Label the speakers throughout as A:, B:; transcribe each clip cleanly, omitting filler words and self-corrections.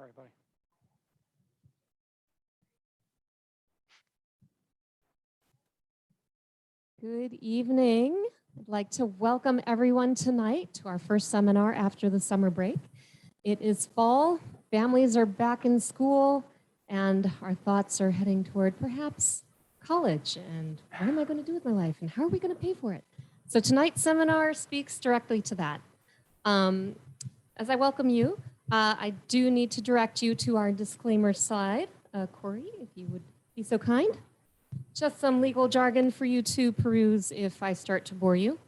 A: Sorry, buddy.
B: Good evening. I'd like to welcome everyone tonight to our first seminar after the summer break. It is fall, families are back in school, and our thoughts are heading toward perhaps college and what am I going to do with my life and how are we going to pay for it? So tonight's seminar speaks directly to that. As I welcome you, I do need to direct you to our disclaimer slide. Corey, if you would be so kind. Just some legal jargon for you to peruse if I start to bore you.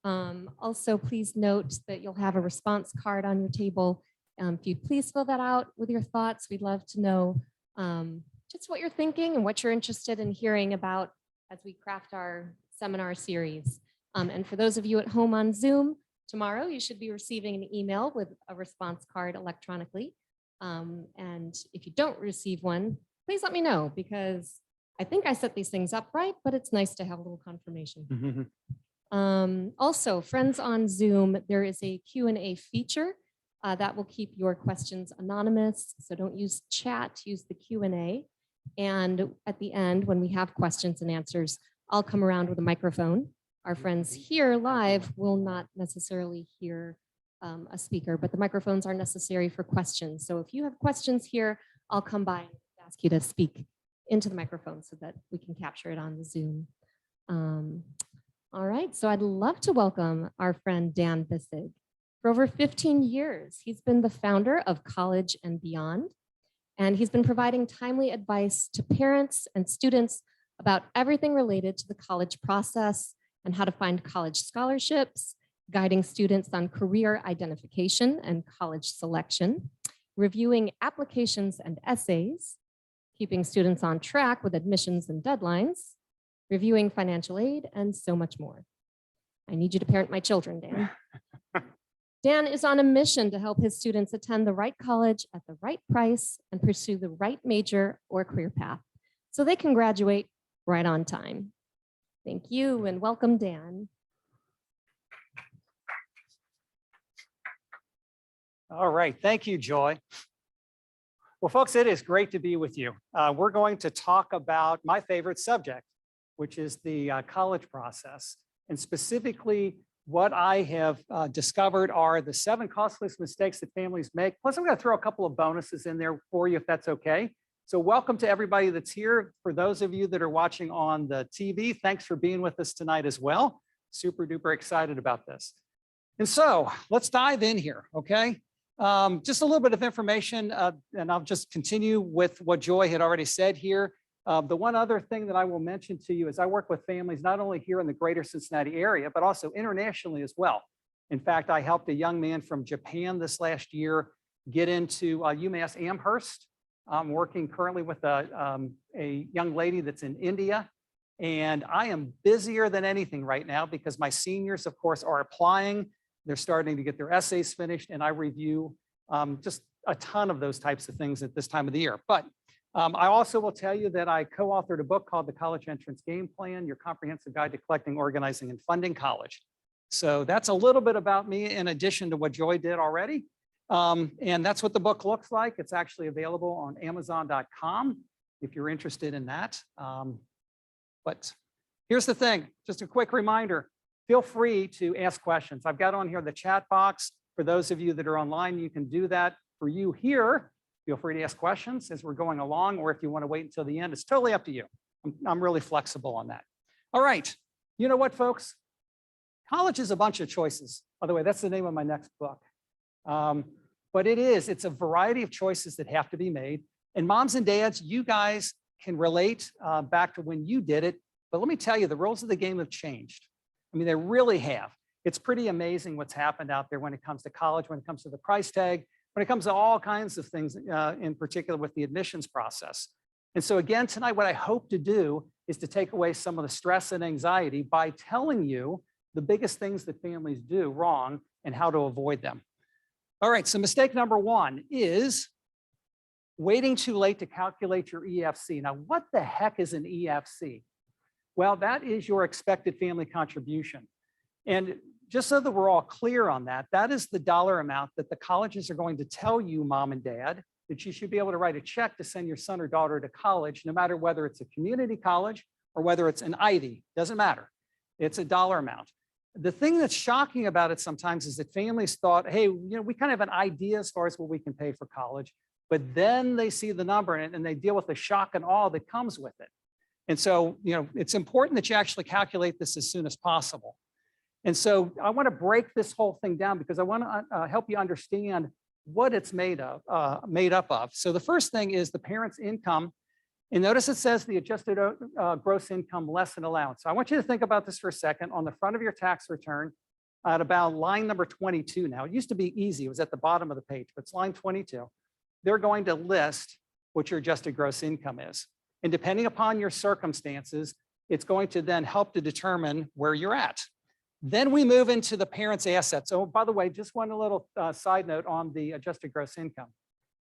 B: Also, please note that you'll have a response card on your table. If you'd please fill that out with your thoughts, we'd love to know just what you're thinking and what you're interested in hearing about as we craft our seminar series. And for those of you at home on Zoom, tomorrow you should be receiving an email with a response card electronically. And if you don't receive one, please let me know because I think I set these things up right, but it's nice to have a little confirmation. Also, friends on Zoom, there is a Q&A feature that will keep your questions anonymous. So don't use chat, use the Q&A. And at the end, when we have questions and answers, I'll come around with a microphone. Our friends here live will not necessarily hear a speaker, but the microphones are necessary for questions. So if you have questions here, I'll come by and ask you to speak into the microphone so that we can capture it on the Zoom. All right, so I'd love to welcome our friend Dan Bissig. For over 15 years, he's been the founder of College and Beyond, and he's been providing timely advice to parents and students about everything related to the college process and how to find college scholarships, guiding students on career identification and college selection, reviewing applications and essays, keeping students on track with admissions and deadlines, reviewing financial aid, and so much more. I need you to parent my children, Dan. Dan is on a mission to help his students attend the right college at the right price and pursue the right major or career path so they can graduate right on time. Thank you and welcome, Dan.
A: All right, thank you, Joy. Well, folks, it is great to be with you. We're going to talk about my favorite subject, which is the college process. And specifically, what I have discovered are the 7 costliest mistakes that families make. Plus, I'm going to throw a couple of bonuses in there for you, if that's okay. So welcome to everybody that's here. For those of you that are watching on the TV, thanks for being with us tonight as well. Super duper excited about this. And so let's dive in here, okay? Just a little bit of information, and I'll just continue with what Joy had already said here. The one other thing that I will mention to you is I work with families not only here in the greater Cincinnati area, but also internationally as well. In fact, I helped a young man from Japan this last year get into UMass Amherst. I'm working currently with a young lady that's in India. And I am busier than anything right now because my seniors, of course, are applying. They're starting to get their essays finished, and I review just a ton of those types of things at this time of the year. But I also will tell you that I co-authored a book called The College Entrance Game Plan, Your Comprehensive Guide to Collecting, Organizing, and Funding College. So that's a little bit about me in addition to what Joy did already. And that's what the book looks like. It's actually available on Amazon.com if you're interested in that. But here's the thing, just a quick reminder. Feel free to ask questions. I've got on here the chat box. For those of you that are online, you can do that. For you here, feel free to ask questions as we're going along, or if you want to wait until the end, it's totally up to you. I'm really flexible on that. All right, you know what, folks? College is a bunch of choices. By the way, that's the name of my next book. But it's a variety of choices that have to be made. And moms and dads, you guys can relate back to when you did it. But let me tell you, the rules of the game have changed. I mean, they really have. It's pretty amazing what's happened out there when it comes to college, when it comes to the price tag, when it comes to all kinds of things, in particular with the admissions process. And so again, tonight, what I hope to do is to take away some of the stress and anxiety by telling you the biggest things that families do wrong and how to avoid them. All right, so mistake number 1 is waiting too late to calculate your EFC. Now, what the heck is an EFC? Well, that is your expected family contribution. And just so that we're all clear on that, that is the dollar amount that the colleges are going to tell you, mom and dad, that you should be able to write a check to send your son or daughter to college, no matter whether it's a community college or whether it's an Ivy, doesn't matter. It's a dollar amount. The thing that's shocking about it sometimes is that families thought, hey, we kind of have an idea as far as what we can pay for college, but then they see the number and they deal with the shock and awe that comes with it. And so, it's important that you actually calculate this as soon as possible. And so I want to break this whole thing down because I want to help you understand what it's made up of. So the first thing is the parent's income. And notice it says the adjusted gross income less an allowance. So I want you to think about this for a second. On the front of your tax return at about line number 22 now, it used to be easy. It was at the bottom of the page, but it's line 22. They're going to list what your adjusted gross income is. And depending upon your circumstances, it's going to then help to determine where you're at. Then we move into the parent's assets. Oh, by the way, just one little side note on the adjusted gross income.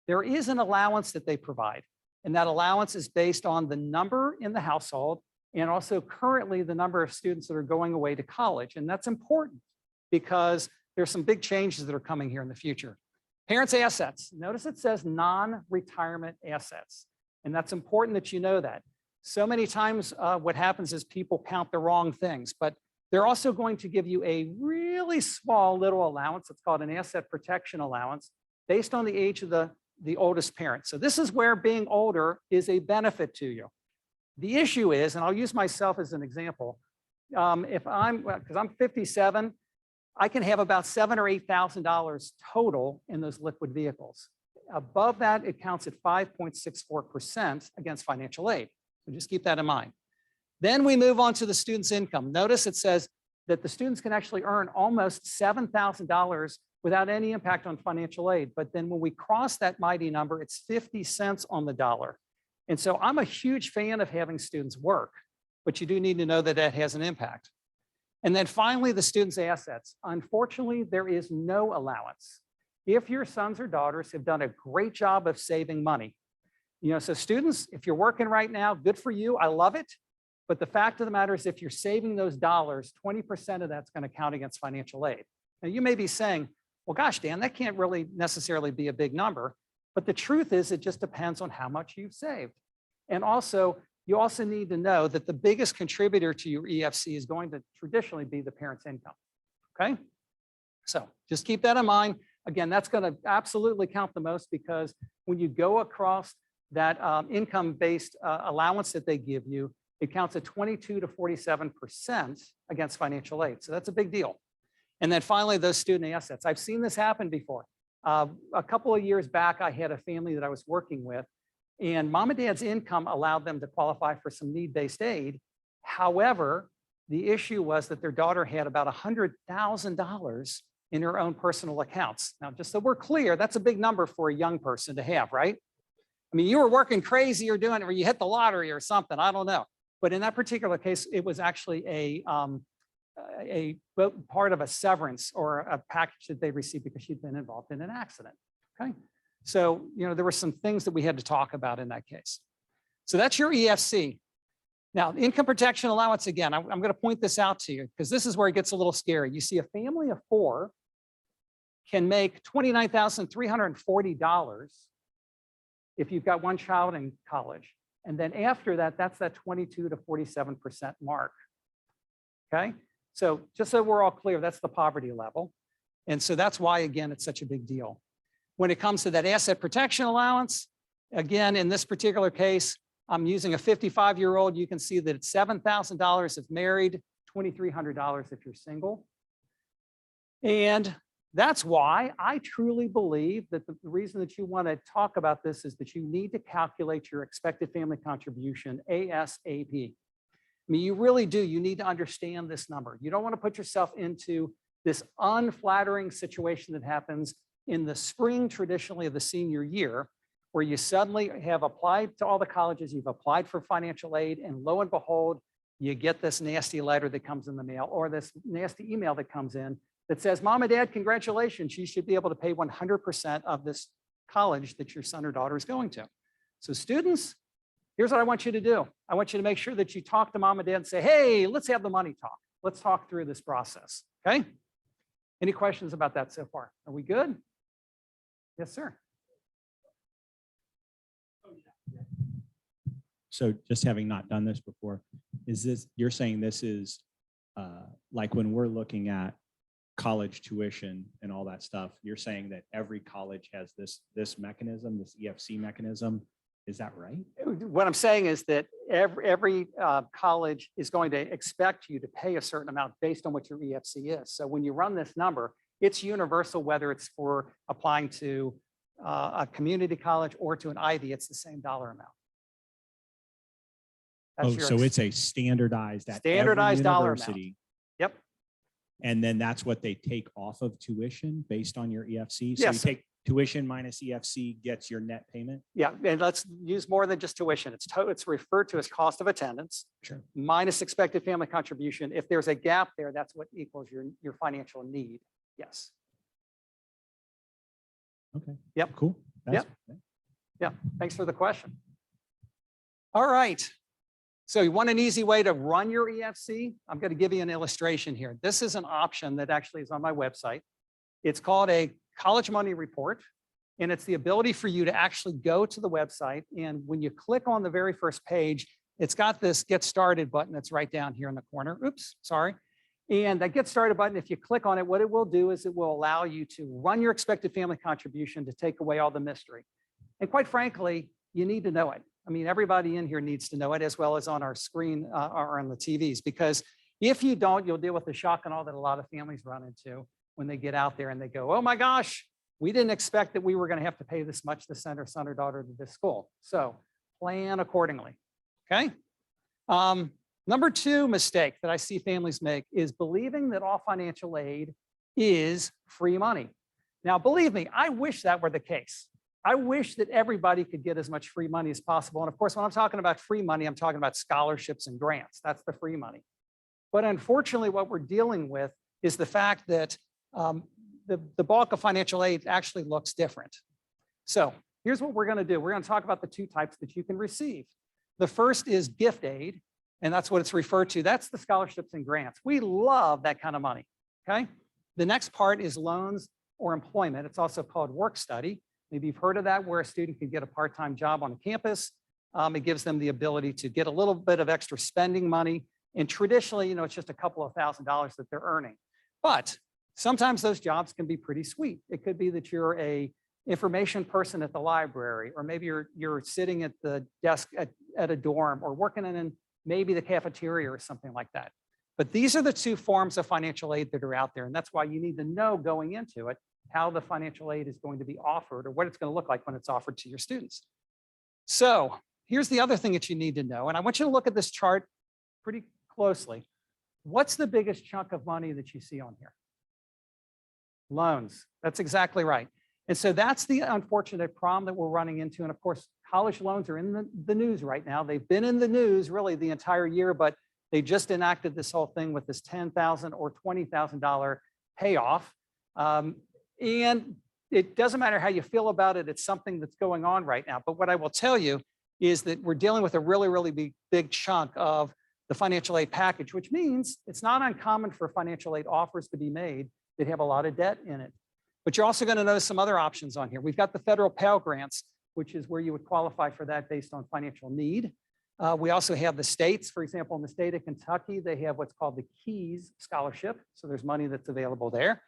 A: There is an allowance that they provide, and that allowance is based on the number in the household and also currently the number of students that are going away to college. And that's important because there's some big changes that are coming here in the future. Parents' assets. Notice it says non-retirement assets, and that's important that you know that. So many times what happens is people count the wrong things, but they're also going to give you a really small little allowance. It's called an asset protection allowance based on the age of the oldest parent. So this is where being older is a benefit to you. The issue is, and I'll use myself as an example, because I'm 57, I can have about $7,000 or $8,000 total in those liquid vehicles. Above that, it counts at 5.64% against financial aid. So just keep that in mind. Then we move on to the student's income. Notice it says that the students can actually earn almost $7,000 without any impact on financial aid. But then when we cross that mighty number, it's 50 cents on the dollar. And so I'm a huge fan of having students work, but you do need to know that that has an impact. And then finally, the student's assets. Unfortunately, there is no allowance. If your sons or daughters have done a great job of saving money, so students, if you're working right now, good for you. I love it. But the fact of the matter is if you're saving those dollars, 20% of that's going to count against financial aid. Now you may be saying, well, gosh, Dan, that can't really necessarily be a big number. But the truth is it just depends on how much you've saved. And also, you also need to know that the biggest contributor to your EFC is going to traditionally be the parent's income, okay? So just keep that in mind. Again, that's going to absolutely count the most because when you go across that income-based allowance that they give you, it counts at 22 to 47% against financial aid. So that's a big deal. And then finally, those student assets. I've seen this happen before. A couple of years back, I had a family that I was working with, and mom and dad's income allowed them to qualify for some need-based aid. However, the issue was that their daughter had about $100,000 in her own personal accounts. Now, just so we're clear, that's a big number for a young person to have, right? I mean, you were working crazy or doing, or you hit the lottery or something, I don't know. But in that particular case, it was actually a part of a severance or a package that they received because she'd been involved in an accident, okay? So, there were some things that we had to talk about in that case. So that's your EFC. Now, income protection allowance, again, I'm going to point this out to you because this is where it gets a little scary. You see a family of 4 can make $29,340 if you've got one child in college. And then after that, that's that 22 to 47% mark, okay? So just so we're all clear, that's the poverty level. And so that's why, again, it's such a big deal. When it comes to that asset protection allowance, again, in this particular case, I'm using a 55-year-old. You can see that it's $7,000 if married, $2,300 if you're single. And that's why I truly believe that the reason that you want to talk about this is that you need to calculate your expected family contribution ASAP. I mean, you really do. You need to understand this number. You don't want to put yourself into this unflattering situation that happens in the spring, traditionally of the senior year, where you suddenly have applied to all the colleges, you've applied for financial aid, and lo and behold, you get this nasty letter that comes in the mail or this nasty email that comes in that says, Mom and Dad, congratulations, you should be able to pay 100% of this college that your son or daughter is going to. So students, here's what I want you to do. I want you to make sure that you talk to Mom and Dad and say, hey, let's have the money talk. Let's talk through this process, okay? Any questions about that so far? Are we good? Yes, sir.
C: So just having not done this before, you're saying this is like when we're looking at college tuition and all that stuff, you're saying that every college has this mechanism, this EFC mechanism. Is that right?
A: What I'm saying is that every college is going to expect you to pay a certain amount based on what your EFC is. So when you run this number, it's universal, whether it's for applying to a community college or to an Ivy, it's the same dollar amount.
C: Oh, so it's a standardized at
A: standardized
C: every
A: dollar
C: university.
A: amount. Yep.
C: And then that's what they take off of tuition based on your EFC. So
A: Yes.
C: you take tuition minus EFC gets your net payment.
A: Yeah, and let's use more than just tuition. It's referred to as cost of attendance.
C: Sure.
A: Minus expected family contribution. If there's a gap there, that's what equals your financial need. Yes.
C: Okay.
A: Yep.
C: Cool.
A: Yep. Yeah. Thanks for the question. All right. So you want an easy way to run your EFC? I'm going to give you an illustration here. This is an option that actually is on my website. It's called a college money report. And it's the ability for you to actually go to the website. And when you click on the very first page, it's got this get started button that's right down here in the corner. Oops, sorry. And that get started button, if you click on it, what it will do is it will allow you to run your expected family contribution to take away all the mystery. And quite frankly, you need to know it. I mean, everybody in here needs to know it, as well as on our screen or on the TVs, because if you don't, you'll deal with the shock and awe that a lot of families run into when they get out there and they go, oh my gosh, we didn't expect that we were going to have to pay this much to send our son or daughter to this school. So plan accordingly. Okay. Number two mistake that I see families make is believing that all financial aid is free money. Now, believe me, I wish that were the case. I wish that everybody could get as much free money as possible. And of course, when I'm talking about free money, I'm talking about scholarships and grants. That's the free money. But unfortunately, what we're dealing with is the fact that the bulk of financial aid actually looks different. So here's what we're going to do. We're going to talk about the two types that you can receive. The first is gift aid, and that's what it's referred to. That's the scholarships and grants. We love that kind of money, okay? The next part is loans or employment. It's also called work study. Maybe you've heard of that, where a student can get a part-time job on campus. It gives them the ability to get a little bit of extra spending money. And traditionally, you know, it's just a couple of $1,000s that they're earning. But sometimes those jobs can be pretty sweet. It could be that you're a information person at the library, or maybe you're sitting at the desk at a dorm, or working in maybe the cafeteria or something like that. But these are the two forms of financial aid that are out there. And that's why you need to know going into it how the financial aid is going to be offered, or what it's going to look like when it's offered to your students. So here's the other thing that you need to know. And I want you to look at this chart pretty closely. What's the biggest chunk of money that you see on here? Loans. That's exactly right. And so that's the unfortunate problem that we're running into. And of course, college loans are in the news right now. They've been in the news really the entire year, but they just enacted this whole thing with this $10,000 or $20,000 payoff. And it doesn't matter how you feel about it. It's something that's going on right now. But what I will tell you is that we're dealing with a really, really big chunk of the financial aid package, which means it's not uncommon for financial aid offers to be made that have a lot of debt in it. But you're also going to notice some other options on here. We've got the federal Pell Grants, which is where you would qualify for that based on financial need. We also have the states. For example, in the state of Kentucky, they have what's called the KEYS scholarship. So there's money that's available there.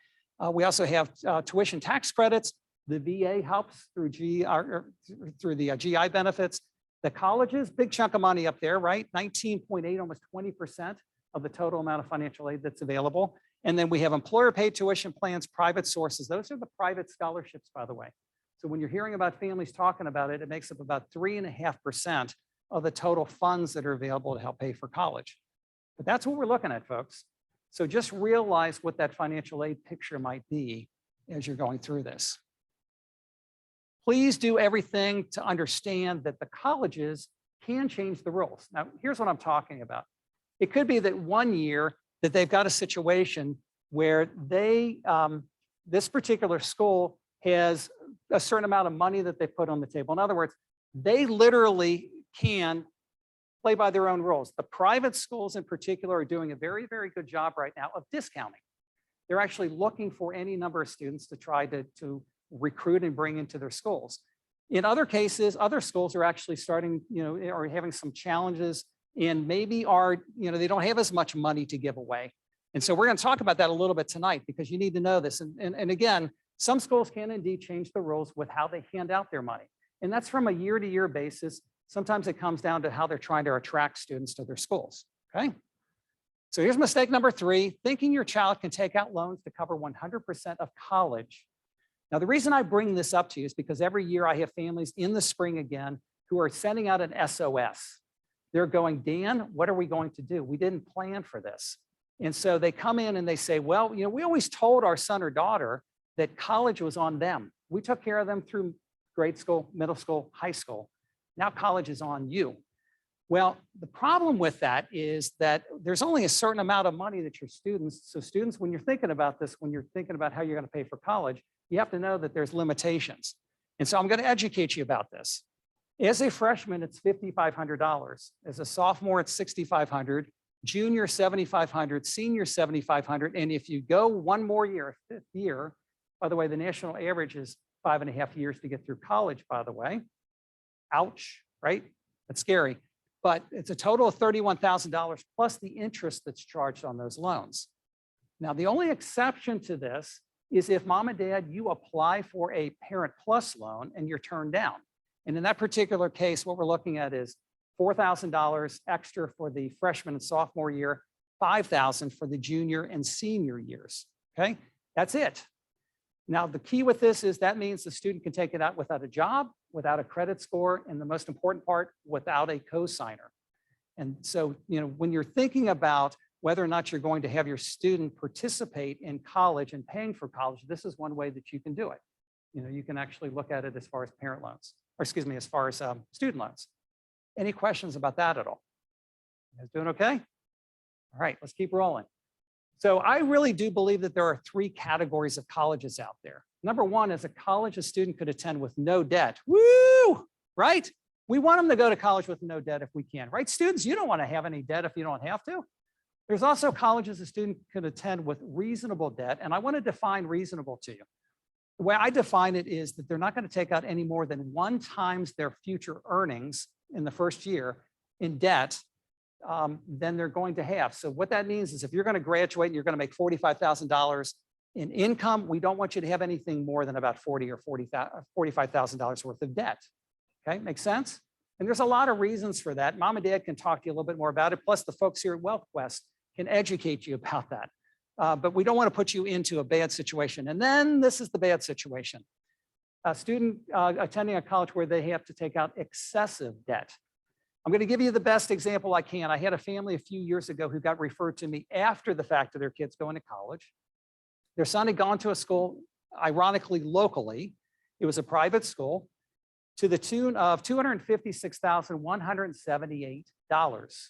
A: We also have tuition tax credits. The VA helps through the GI benefits. The colleges, big chunk of money up there, right? 19.8, almost 20% of the total amount of financial aid that's available. And then we have employer paid tuition plans, private sources. Those are the private scholarships, by the way. So when you're hearing about families talking about it, it makes up about 3.5% of the total funds that are available to help pay for college. But that's what we're looking at, folks. So just realize what that financial aid picture might be as you're going through this. Please do everything to understand that the colleges can change the rules. Now, here's what I'm talking about. It could be that one year that they've got a situation where this particular school has a certain amount of money that they put on the table. In other words, they literally can play by their own rules. The private schools in particular are doing a very, very good job right now of discounting. They're actually looking for any number of students to try to recruit and bring into their schools. In other cases, other schools are actually starting, are having some challenges and maybe they don't have as much money to give away. And so we're going to talk about that a little bit tonight because you need to know this. And again, some schools can indeed change the rules with how they hand out their money. And that's from a year-to-year basis. Sometimes it comes down to how they're trying to attract students to their schools, okay? So here's mistake number 3, thinking your child can take out loans to cover 100% of college. Now, the reason I bring this up to you is because every year I have families in the spring again who are sending out an SOS. They're going, Dan, what are we going to do? We didn't plan for this. And so they come in and they say, well, we always told our son or daughter that college was on them. We took care of them through grade school, middle school, high school. Now college is on you. Well, the problem with that is that there's only a certain amount of money that your students, so students, when you're thinking about this, when you're thinking about how you're going to pay for college, you have to know that there's limitations. And so I'm going to educate you about this. As a freshman, it's $5,500. As a sophomore, it's $6,500. Junior, $7,500. Senior, $7,500. And if you go one more year, 5th year, by the way, the national average is 5.5 years to get through college, by the way. Ouch, right? That's scary. But it's a total of $31,000 plus the interest that's charged on those loans. Now, the only exception to this is if mom and dad, you apply for a Parent Plus loan and you're turned down. And in that particular case, what we're looking at is $4,000 extra for the freshman and sophomore year, $5,000 for the junior and senior years, okay? That's it. Now, the key with this is that means the student can take it out without a job, without a credit score, and the most important part, without a cosigner. And so, when you're thinking about whether or not you're going to have your student participate in college and paying for college, this is one way that you can do it. You can actually look at it as far as parent loans, or excuse me, as far as student loans. Any questions about that at all? You guys doing okay? All right, let's keep rolling. So I really do believe that there are 3 categories of colleges out there. Number 1 is a college a student could attend with no debt. Woo, right? We want them to go to college with no debt if we can, right? Students, you don't want to have any debt if you don't have to. There's also colleges a student could attend with reasonable debt, and I want to define reasonable to you. The way I define it is that they're not going to take out any more than 1 times their future earnings in the first year in debt than they're going to have. So what that means is if you're going to graduate and you're going to make $45,000 in income, we don't want you to have anything more than about $40,000 or $45,000 worth of debt. Okay, makes sense? And there's a lot of reasons for that. Mom and dad can talk to you a little bit more about it. Plus the folks here at Wealthquest can educate you about that. But we don't want to put you into a bad situation. And then this is the bad situation. A student attending a college where they have to take out excessive debt. I'm going to give you the best example I can. I had a family a few years ago who got referred to me after the fact of their kids going to college. Their son had gone to a school, ironically, locally. It was a private school to the tune of $256,178.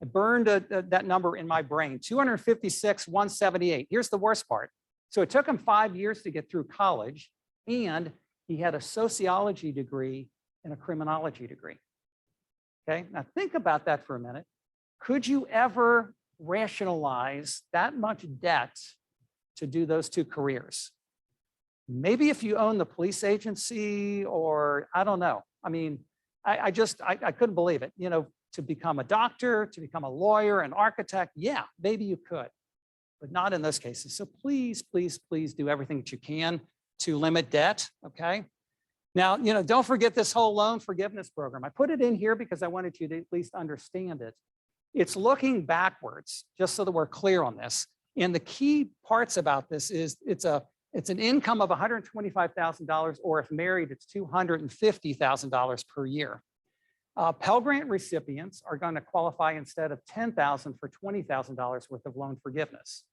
A: I burned that number in my brain, $256,178. Here's the worst part. So it took him 5 years to get through college, and he had a sociology degree and a criminology degree. Okay, now think about that for a minute. Could you ever rationalize that much debt to do those 2 careers? Maybe if you own the police agency, or I don't know. I mean, I couldn't believe it. To become a doctor, to become a lawyer, an architect, yeah, maybe you could, but not in those cases. So please, please, please do everything that you can to limit debt, okay? Now, don't forget this whole loan forgiveness program. I put it in here because I wanted you to at least understand it. It's looking backwards, just so that we're clear on this. And the key parts about this is it's an income of $125,000, or if married, it's $250,000 per year. Pell Grant recipients are going to qualify instead of $10,000 for $20,000 worth of loan forgiveness.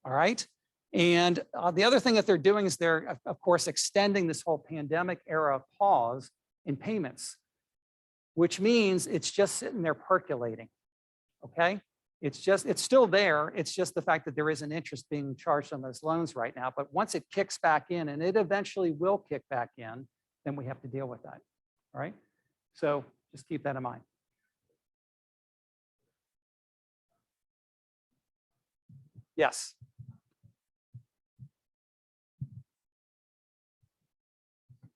A: All right. And the other thing that they're doing is they're, of course, extending this whole pandemic era pause in payments, which means it's just sitting there percolating. Okay. It's still there. It's just the fact that there is an interest being charged on those loans right now. But once it kicks back in, and it eventually will kick back in, then we have to deal with that. All right. So just keep that in mind. Yes.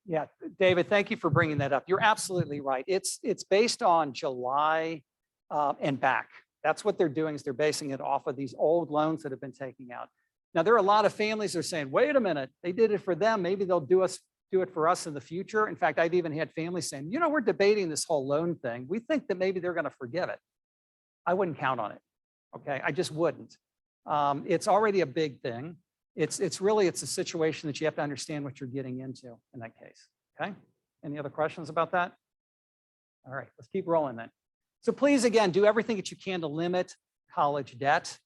A: Yeah, David, thank you for bringing that up. You're absolutely right. It's based on July and back. That's what they're doing is they're basing it off of these old loans that have been taken out. Now, there are a lot of families that are saying, wait a minute, they did it for them. Maybe they'll do it for us in the future. In fact, I've even had families saying, you know, we're debating this whole loan thing. We think that maybe they're going to forgive it. I wouldn't count on it. Okay, I just wouldn't. It's already a big thing. It's a situation that you have to understand what you're getting into in that case. Okay, any other questions about that? All right, let's keep rolling then. So please, again, do everything that you can to limit college debt.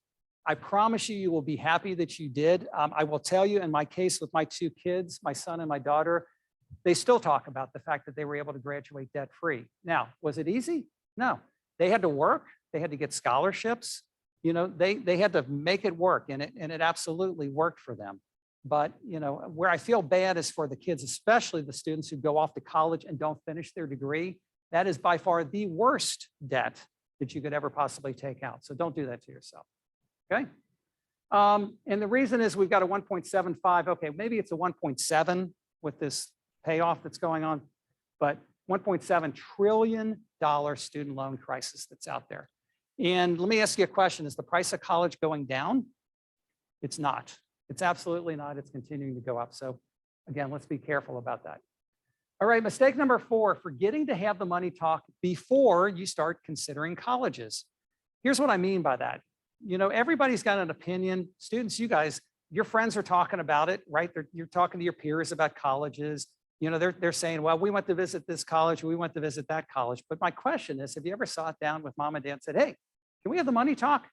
A: I promise you, you will be happy that you did. I will tell you, in my case with my two kids, my son and my daughter, they still talk about the fact that they were able to graduate debt-free. Now, was it easy? No. They had to work. They had to get scholarships. You know, they had to make it work, and it absolutely worked for them. But, you know, where I feel bad is for the kids, especially the students who go off to college and don't finish their degree. That is by far the worst debt that you could ever possibly take out. So don't do that to yourself. Okay. And the reason is we've got a 1.75. Okay, maybe it's a 1.7 with this payoff that's going on, but $1.7 trillion student loan crisis that's out there. And let me ask you a question. Is the price of college going down? It's not. It's absolutely not. It's continuing to go up. So again, let's be careful about that. All right, mistake number 4, forgetting to have the money talk before you start considering colleges. Here's what I mean by that. You know, everybody's got an opinion. Students, you guys, your friends are talking about it, right? You're talking to your peers about colleges. You know, they're saying, well, we went to visit this college, we went to visit that college. But my question is, have you ever sat down with mom and dad and said, hey, can we have the money talk?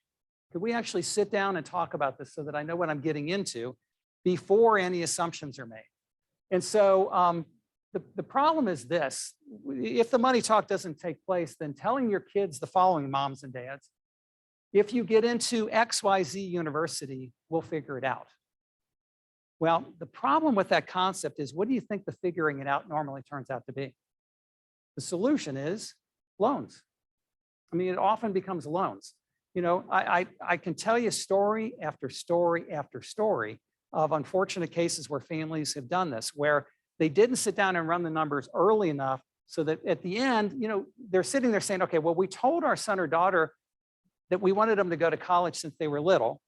A: Can we actually sit down and talk about this so that I know what I'm getting into before any assumptions are made? And so the problem is this: if the money talk doesn't take place, then telling your kids the following, moms and dads: if you get into XYZ university, we'll figure it out. Well, the problem with that concept is, what do you think the figuring it out normally turns out to be? The solution is loans. I mean, it often becomes loans. You know, I can tell you story after story after story of unfortunate cases where families have done this, where they didn't sit down and run the numbers early enough so that at the end, you know, they're sitting there saying, okay, well, we told our son or daughter that we wanted them to go to college since they were little.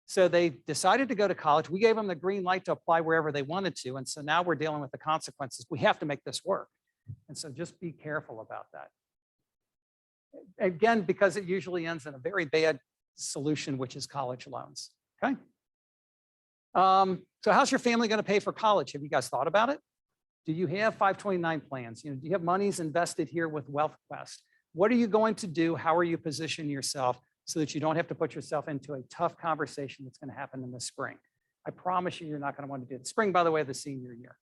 A: So they decided to go to college. We gave them the green light to apply wherever they wanted to. And so now we're dealing with the consequences. We have to make this work. And so just be careful about that. Again, because it usually ends in a very bad solution, which is college loans. Okay. So how's your family going to pay for college? Have you guys thought about it? Do you have 529 plans? You know, do you have monies invested here with Wealthquest? What are you going to do? How are you positioning yourself so that you don't have to put yourself into a tough conversation that's going to happen in the spring? I promise you, you're not going to want to do it. Spring, by the way, of the senior year.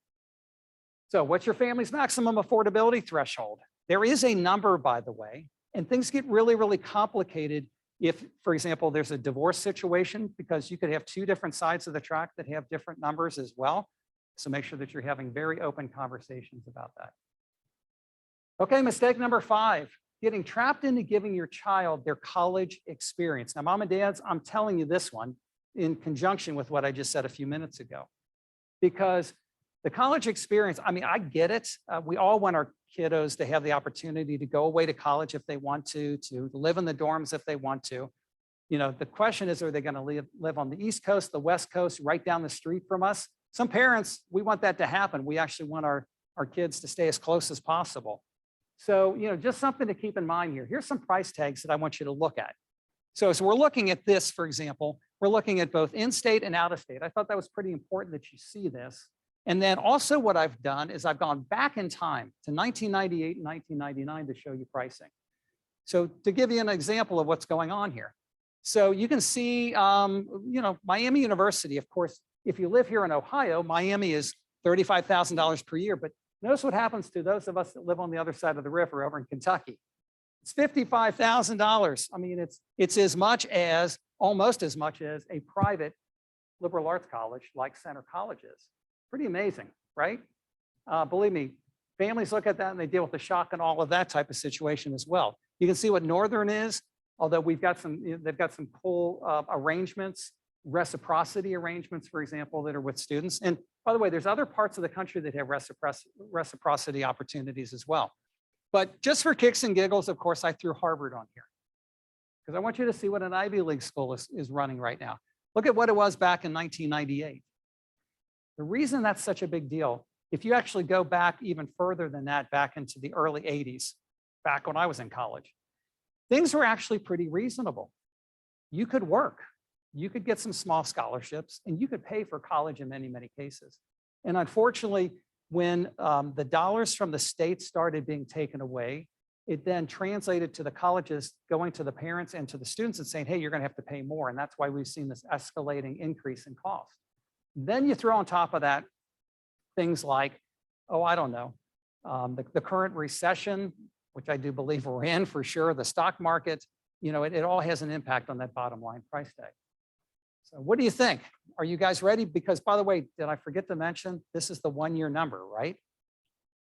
A: So what's your family's maximum affordability threshold? There is a number, by the way, and things get really, really complicated if, for example, there's a divorce situation, because you could have 2 different sides of the track that have different numbers as well. So make sure that you're having very open conversations about that. Okay, mistake number 5, getting trapped into giving your child their college experience. Now, mom and dads, I'm telling you this one in conjunction with what I just said a few minutes ago, because the college experience, I mean, I get it. We all want our kiddos to have the opportunity to go away to college if they want to live in the dorms if they want to. You know, the question is, are they going to live on the East Coast, the West Coast, right down the street from us? Some parents, we want that to happen. We actually want our kids to stay as close as possible. So, you know, just something to keep in mind here. Here's some price tags that I want you to look at. So as we're looking at this, for example, we're looking at both in-state and out-of-state. I thought that was pretty important that you see this. And then also what I've done is I've gone back in time to 1998 and 1999 to show you pricing. So to give you an example of what's going on here. So you can see, you know, Miami University, of course, if you live here in Ohio, Miami is $35,000 per year. But notice what happens to those of us that live on the other side of the river over in Kentucky. It's $55,000. I mean, it's as much as, almost as much as a private liberal arts college like Center College is. Pretty amazing, right? Believe me, families look at that and they deal with the shock and all of that type of situation as well. You can see what Northern is, although we've got some, they've got some cool arrangements, reciprocity arrangements, for example, that are with students. And By the way, there's other parts of the country that have reciprocity opportunities as well. But just for kicks and giggles, of course, I threw Harvard on here because I want you to see what an Ivy League school is running right now. Look at what it was back in 1998. The reason that's such a big deal, if you actually go back even further than that, back into the early 80s, back when I was in college, things were actually pretty reasonable. You could work, you could get some small scholarships, and you could pay for college in many, many cases. And unfortunately, when the dollars from the state started being taken away, it then translated to the colleges going to the parents and to the students and saying, hey, you're going to have to pay more. And that's why we've seen this escalating increase in cost. Then you throw on top of that things like, oh, I don't know, the current recession, which I do believe we're in for sure, the stock market, you know, it all has an impact on that bottom line price tag. So what do you think? Are you guys ready? Because by the way, did I forget to mention, this is the 1 year number, right?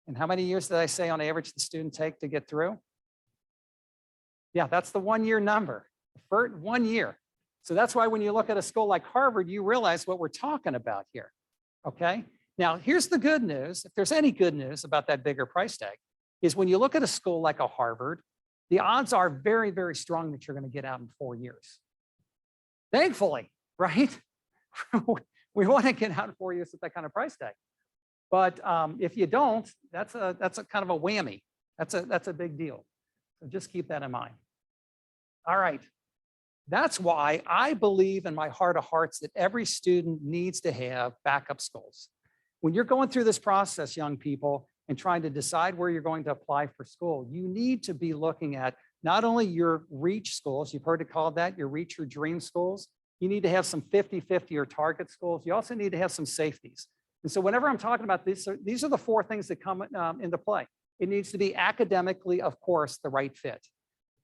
A: And how many years did I say on average the student take to get through? Yeah, that's the 1 year number for 1 year. So that's why when you look at a school like Harvard, you realize what we're talking about here, okay? Now, here's the good news. If there's any good news about that bigger price tag, is when you look at a school like a Harvard, the odds are very, very strong that you're going to get out in 4 years. Thankfully, right? We want to get out in 4 years with that kind of price tag. But if you don't, that's a kind of a whammy. That's a big deal. So just keep that in mind. All right. That's why I believe in my heart of hearts that every student needs to have backup schools. When you're going through this process, young people, and trying to decide where you're going to apply for school, you need to be looking at not only your reach schools, you've heard it called that, your reach your dream schools. You need to have some 50-50 or target schools. You also need to have some safeties. And so whenever I'm talking about this, these are the 4 things that come into play. It needs to be academically, of course, the right fit,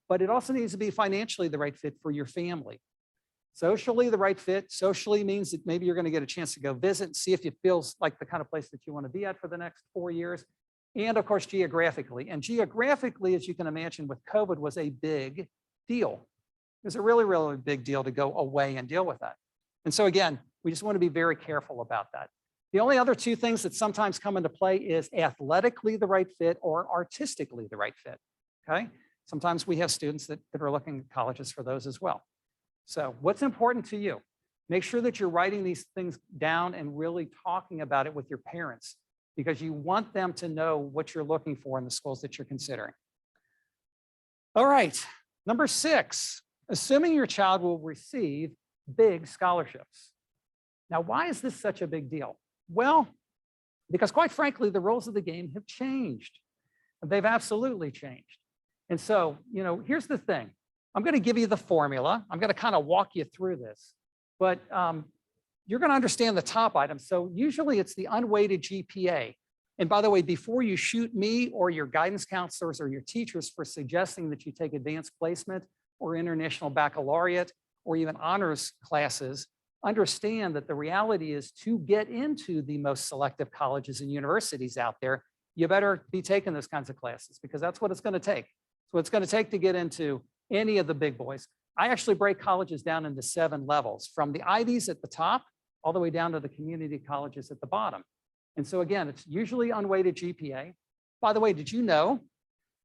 A: but it also needs to be financially the right fit for your family. Socially, the right fit. Socially means that maybe you're going to get a chance to go visit and see if it feels like the kind of place that you want to be at for the next 4 years. And of course, geographically. And geographically, as you can imagine, with COVID was a big deal. It was a really, really big deal to go away and deal with that. And so again, we just want to be very careful about that. The only other 2 things that sometimes come into play is athletically the right fit or artistically the right fit, okay? Sometimes we have students that are looking at colleges for those as well. So what's important to you? Make sure that you're writing these things down and really talking about it with your parents because you want them to know what you're looking for in the schools that you're considering. All right, number 6, assuming your child will receive big scholarships. Now, why is this such a big deal? Well, because quite frankly, the rules of the game have changed. They've absolutely changed. And so, you know, here's the thing. I'm going to give you the formula. I'm going to kind of walk you through this, but you're going to understand the top item. So usually it's the unweighted GPA. And by the way, before you shoot me or your guidance counselors or your teachers for suggesting that you take advanced placement or international baccalaureate or even honors classes, understand that the reality is to get into the most selective colleges and universities out there, you better be taking those kinds of classes because that's what it's going to take. So it's going to take to get into any of the big boys. I actually break colleges down into 7 levels, from the Ivies at the top all the way down to the community colleges at the bottom. And so again, it's usually unweighted GPA. By the way, did you know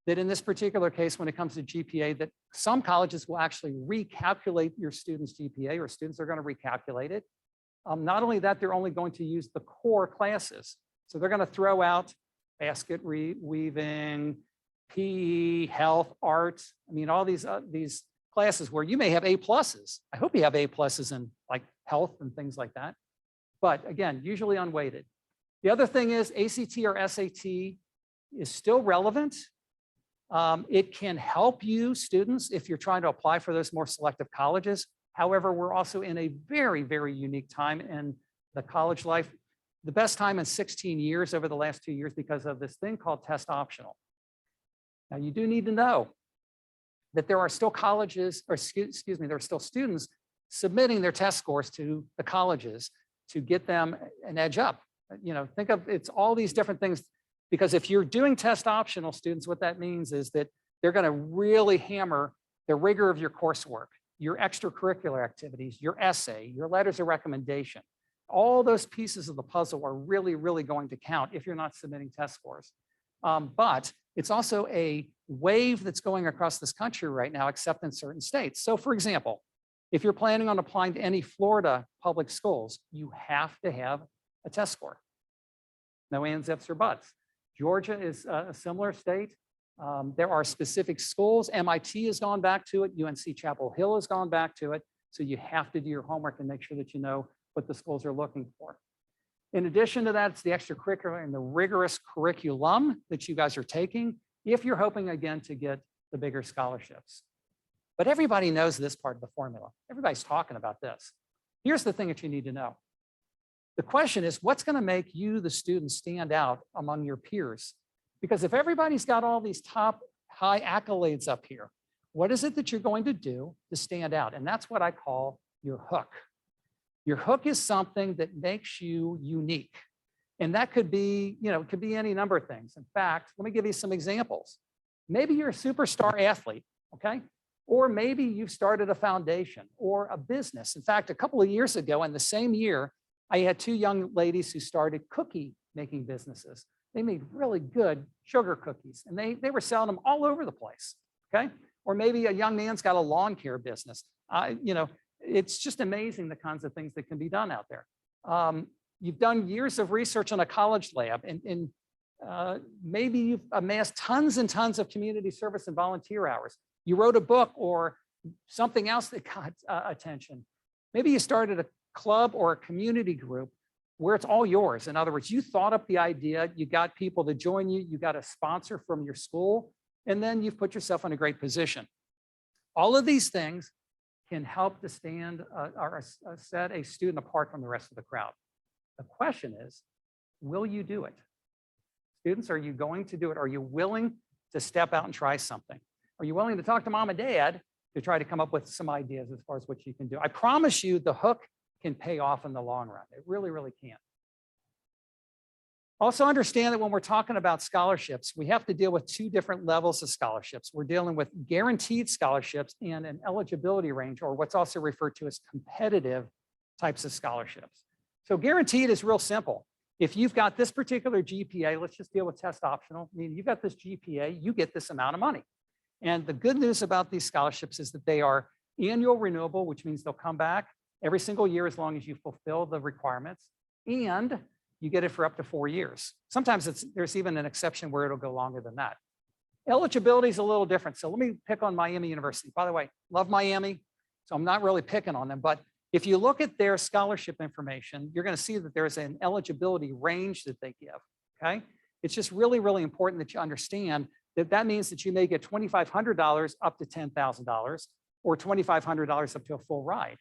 A: that in this particular case, when it comes to GPA, that some colleges will actually recalculate your students' GPA, or students are going to recalculate it. Not only that, they're only going to use the core classes. So they're going to throw out basket weaving, PE, health, arts. I mean, all these classes where you may have A pluses. I hope you have A pluses in like health and things like that. But again, usually unweighted. The other thing is ACT or SAT is still relevant. It can help you students if you're trying to apply for those more selective colleges. However, we're also in a very, very unique time in the college life, the best time in 16 years over the last 2 years because of this thing called test optional. Now, you do need to know that there are still colleges, or excuse me, there are still students submitting their test scores to the colleges to get them an edge up. You know, think of it's all these different things, because if you're doing test optional students, what that means is that they're going to really hammer the rigor of your coursework, your extracurricular activities, your essay, your letters of recommendation. all those pieces of the puzzle are really, really going to count if you're not submitting test scores. But it's also a wave that's going across this country right now, except in certain states. So for example, if you're planning on applying to any Florida public schools, you have to have a test score. No ands, ifs, or buts. Georgia is a similar state. There are specific schools. MIT has gone back to it. UNC Chapel Hill has gone back to it. So you have to do your homework and make sure that you know what the schools are looking for. In addition to that, it's the extracurricular and the rigorous curriculum that you guys are taking if you're hoping, again, to get the bigger scholarships. But everybody knows this part of the formula. Everybody's talking about this. Here's the thing that you need to know. The question is, what's going to make you, the student, stand out among your peers? Because if everybody's got all these top high accolades up here, what is it that you're going to do to stand out? And that's what I call your hook. Your hook is something that makes you unique. And that could be, it could be any number of things. In fact, let me give you some examples. Maybe you're a superstar athlete, okay? Or maybe you've started a foundation or a business. In fact, a couple of years ago, in the same year, I had two young ladies who started cookie making businesses. They made really good sugar cookies and they were selling them all over the place, okay? Or maybe a young man's got a lawn care business. It's just amazing the kinds of things that can be done out there. You've done years of research on a college lab and maybe you've amassed tons and tons of community service and volunteer hours. You wrote a book or something else that got attention. Maybe you started a club or a community group where it's all yours. In other words, you thought up the idea, you got people to join you, you got a sponsor from your school, and then you've put yourself in a great position. All of these things can help to stand or set a student apart from the rest of the crowd. The question is, will you do it? Students, are you going to do it? Are you willing to step out and try something? Are you willing to talk to mom and dad to try to come up with some ideas as far as what you can do? I promise you the hook can pay off in the long run. It really, really can. Also understand that when we're talking about scholarships, we have to deal with two different levels of scholarships. We're dealing with guaranteed scholarships and an eligibility range, or what's also referred to as competitive types of scholarships. So guaranteed is real simple. If you've got this particular GPA, let's just deal with test optional. I mean, you've got this GPA, you get this amount of money. And the good news about these scholarships is that they are annual renewable, which means they'll come back every single year as long as you fulfill the requirements, and you get it for up to 4 years. Sometimes there's even an exception where it'll go longer than that. Eligibility is a little different. So let me pick on Miami University. By the way, love Miami, so I'm not really picking on them, but if you look at their scholarship information, you're going to see that there's an eligibility range that they give, okay? It's just really, really important that you understand that that means that you may get $2,500 up to $10,000 or $2,500 up to a full ride.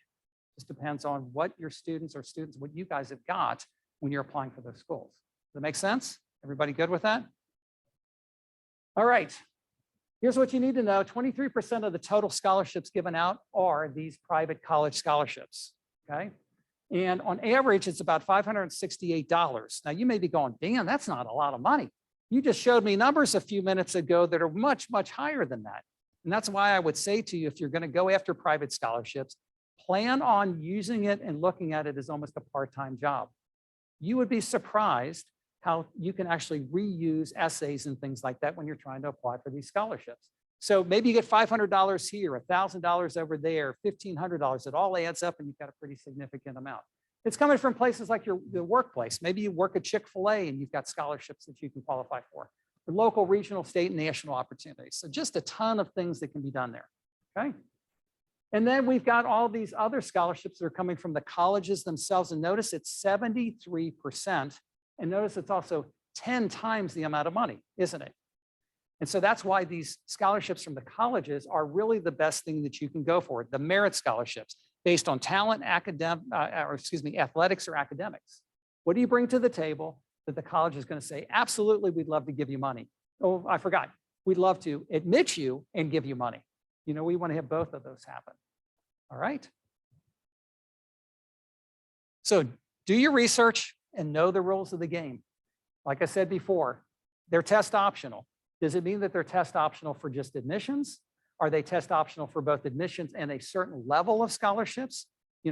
A: Just depends on what your students, what you guys have got when you're applying for those schools. Does that make sense? Everybody good with that? All right. Here's what you need to know. 23% of the total scholarships given out are these private college scholarships, okay? And on average, it's about $568. Now you may be going, damn, that's not a lot of money. You just showed me numbers a few minutes ago that are much, much higher than that. And that's why I would say to you, if you're going to go after private scholarships, plan on using it and looking at it as almost a part-time job. You would be surprised how you can actually reuse essays and things like that when you're trying to apply for these scholarships. So maybe you get $500 here, $1,000 over there, $1,500. It all adds up and you've got a pretty significant amount. It's coming from places like your workplace. Maybe you work at Chick-fil-A and you've got scholarships that you can qualify for. The local, regional, state, and national opportunities. So just a ton of things that can be done there, okay? And then we've got all these other scholarships that are coming from the colleges themselves. And notice it's 73%. And notice it's also 10 times the amount of money, isn't it? And so that's why these scholarships from the colleges are really the best thing that you can go for. The merit scholarships based on talent, athletics or academics. What do you bring to the table that the college is going to say, absolutely, we'd love to give you money. Oh, I forgot. We'd love to admit you and give you money. You know, we want to have both of those happen. All right. So do your research and know the rules of the game. Like I said before, they're test optional. Does it mean that they're test optional for just admissions? Are they test optional for both admissions and a certain level of scholarships?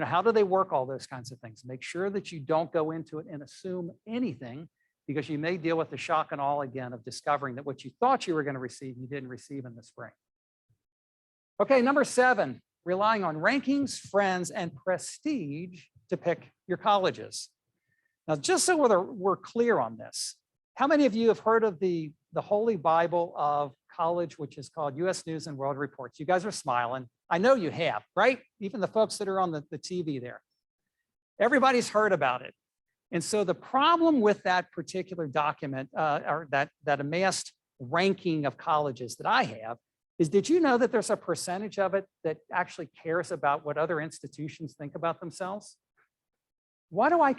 A: how do they work all those kinds of things? Make sure that you don't go into it and assume anything, because you may deal with the shock and awe again of discovering that what you thought you were going to receive, you didn't receive in the spring. Okay, number 7, relying on rankings, friends, and prestige to pick your colleges. Now, just so we're clear on this, how many of you have heard of the Holy Bible of college, which is called U.S. News and World Reports? You guys are smiling. I know you have, right? Even the folks that are on the TV there. Everybody's heard about it. And so the problem with that particular document, or that amassed ranking of colleges that I have, is, did you know that there's a percentage of it that actually cares about what other institutions think about themselves? Why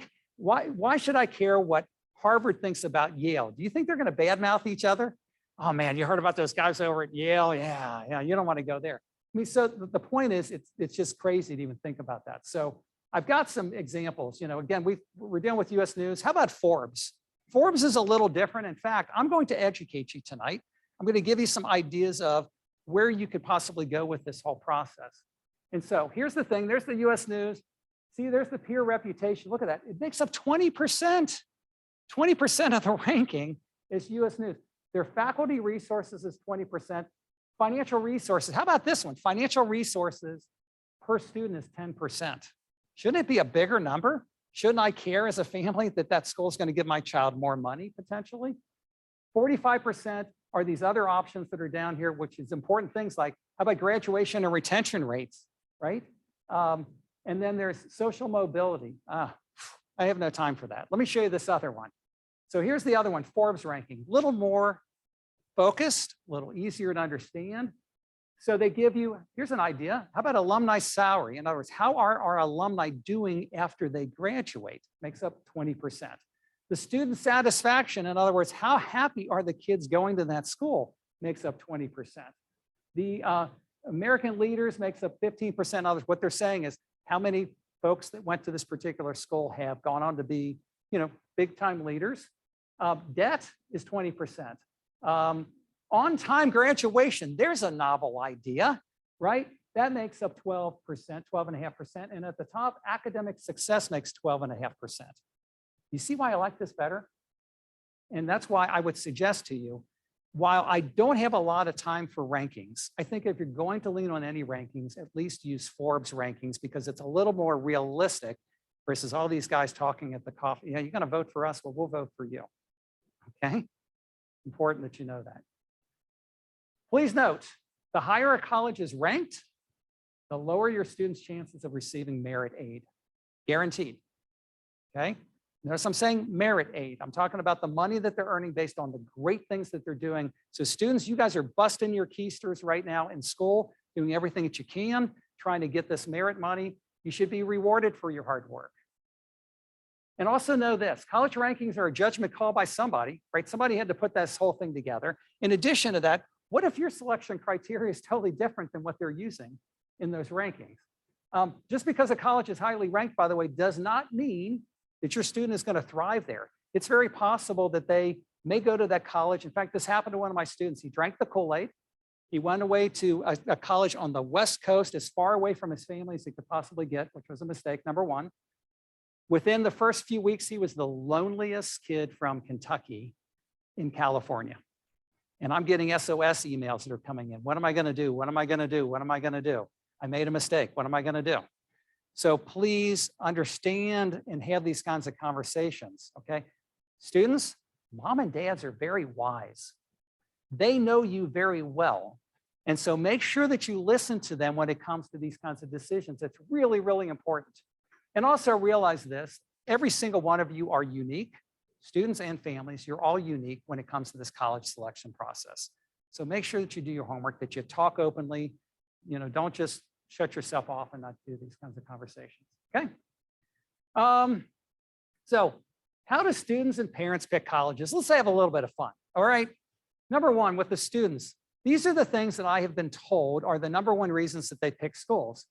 A: should I care what Harvard thinks about Yale? Do you think they're going to badmouth each other? Oh man, you heard about those guys over at Yale? Yeah, you don't want to go there. I mean, so the point is, it's just crazy to even think about that. So I've got some examples. Again, we're dealing with U.S. News. How about Forbes? Forbes is a little different. In fact, I'm going to educate you tonight. I'm going to give you some ideas of where you could possibly go with this whole process. And so here's the thing. There's the U.S. News. See, there's the peer reputation. Look at that. It makes up 20%. 20% of the ranking is U.S. News. Their faculty resources is 20%. Financial resources. How about this one? Financial resources per student is 10%. Shouldn't it be a bigger number? Shouldn't I care as a family that school is going to give my child more money potentially? 45% are these other options that are down here, which is important things like, how about graduation and retention rates, right? And then there's social mobility. I have no time for that. Let me show you this other one. So here's the other one, Forbes ranking, a little more focused, a little easier to understand. So they give you, here's an idea. How about alumni salary? In other words, how are our alumni doing after they graduate? Makes up 20%. The student satisfaction, in other words, how happy are the kids going to that school? Makes up 20%. The American leaders makes up 15%. Others, what they're saying is how many folks that went to this particular school have gone on to be, big time leaders. Debt is 20%. On-time graduation, there's a novel idea, right? That makes up 12%, 12.5%. And at the top, academic success makes 12.5%. You see why I like this better? And that's why I would suggest to you, while I don't have a lot of time for rankings, I think if you're going to lean on any rankings, at least use Forbes rankings, because it's a little more realistic versus all these guys talking at the coffee. Yeah, you're going to vote for us? Well, we'll vote for you. Okay? Important that you know that. Please note, the higher a college is ranked, the lower your students' chances of receiving merit aid. Guaranteed. Okay? Notice I'm saying merit aid. I'm talking about the money that they're earning based on the great things that they're doing. So students, you guys are busting your keisters right now in school, doing everything that you can, trying to get this merit money. You should be rewarded for your hard work. And also know this, college rankings are a judgment call by somebody, right? Somebody had to put this whole thing together. In addition to that, what if your selection criteria is totally different than what they're using in those rankings? Just because a college is highly ranked, by the way, does not mean that your student is going to thrive there. It's very possible that they may go to that college. In fact, this happened to one of my students. He drank the Kool-Aid. He went away to a college on the West Coast, as far away from his family as he could possibly get, which was a mistake, number one. Within the first few weeks, he was the loneliest kid from Kentucky in California. And I'm getting SOS emails that are coming in. What am I going to do? What am I going to do? What am I going to do? I made a mistake. What am I going to do? So please understand and have these kinds of conversations, okay? Students, mom and dads are very wise. They know you very well. And so make sure that you listen to them when it comes to these kinds of decisions. It's really, really important. And also realize this, every single one of you are unique. Students and families, you're all unique when it comes to this college selection process. So make sure that you do your homework, that you talk openly, don't just shut yourself off and not do these kinds of conversations, okay? So how do students and parents pick colleges? Let's have a little bit of fun, all right? Number one, with the students, these are the things that I have been told are the number one reasons that they pick schools.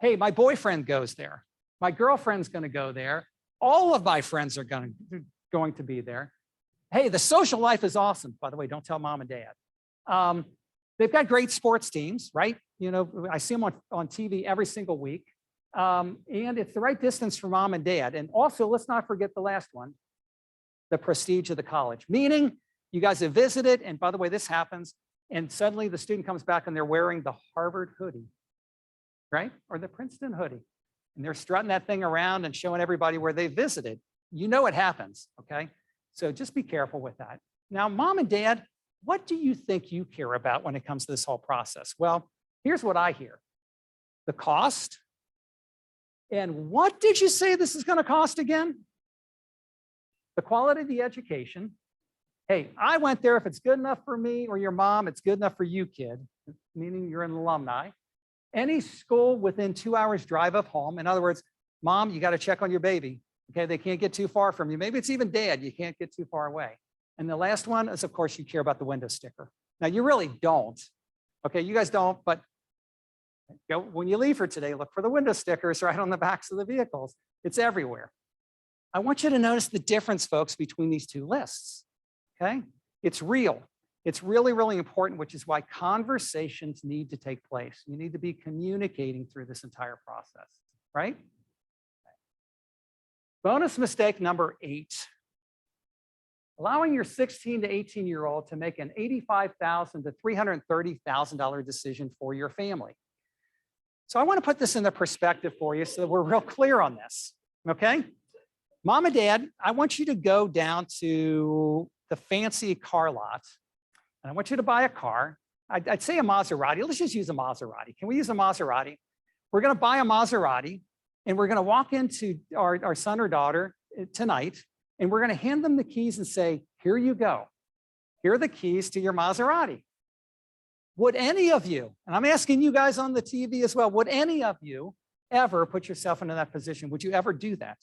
A: Hey, my boyfriend goes there. My girlfriend's gonna go there. All of my friends are going to be there. Hey, the social life is awesome. By the way, don't tell mom and dad. They've got great sports teams, right? I see them on TV every single week. And it's the right distance for mom and dad. And also, let's not forget the last one, the prestige of the college, meaning you guys have visited. And by the way, this happens. And suddenly the student comes back and they're wearing the Harvard hoodie, right? Or the Princeton hoodie. And they're strutting that thing around and showing everybody where they visited. You know it happens, okay? So just be careful with that. Now, mom and dad, what do you think you care about when it comes to this whole process? Well, here's what I hear. The cost. And what did you say this is going to cost again? The quality of the education. Hey, I went there. If it's good enough for me or your mom, it's good enough for you, kid, meaning you're an alumni. Any school within 2 hours drive of home. In other words, mom, you got to check on your baby. Okay, they can't get too far from you. Maybe it's even dad, you can't get too far away. And the last one is, of course, you care about the window sticker. Now, you really don't. Okay, you guys don't, but when you leave for today, look for the window stickers right on the backs of the vehicles. It's everywhere. I want you to notice the difference, folks, between these two lists. Okay, it's real. It's really, really important, which is why conversations need to take place. You need to be communicating through this entire process, right? Bonus mistake number 8. Allowing your 16 to 18-year-old to make an $85,000 to $330,000 decision for your family. So I want to put this in the perspective for you so that we're real clear on this, okay? Mom and dad, I want you to go down to the fancy car lot, and I want you to buy a car. I'd say a Maserati. Let's just use a Maserati. Can we use a Maserati? We're going to buy a Maserati, and we're going to walk into our son or daughter tonight, and we're going to hand them the keys and say, here you go. Here are the keys to your Maserati. Would any of you, and I'm asking you guys on the TV as well, would any of you ever put yourself into that position? Would you ever do that?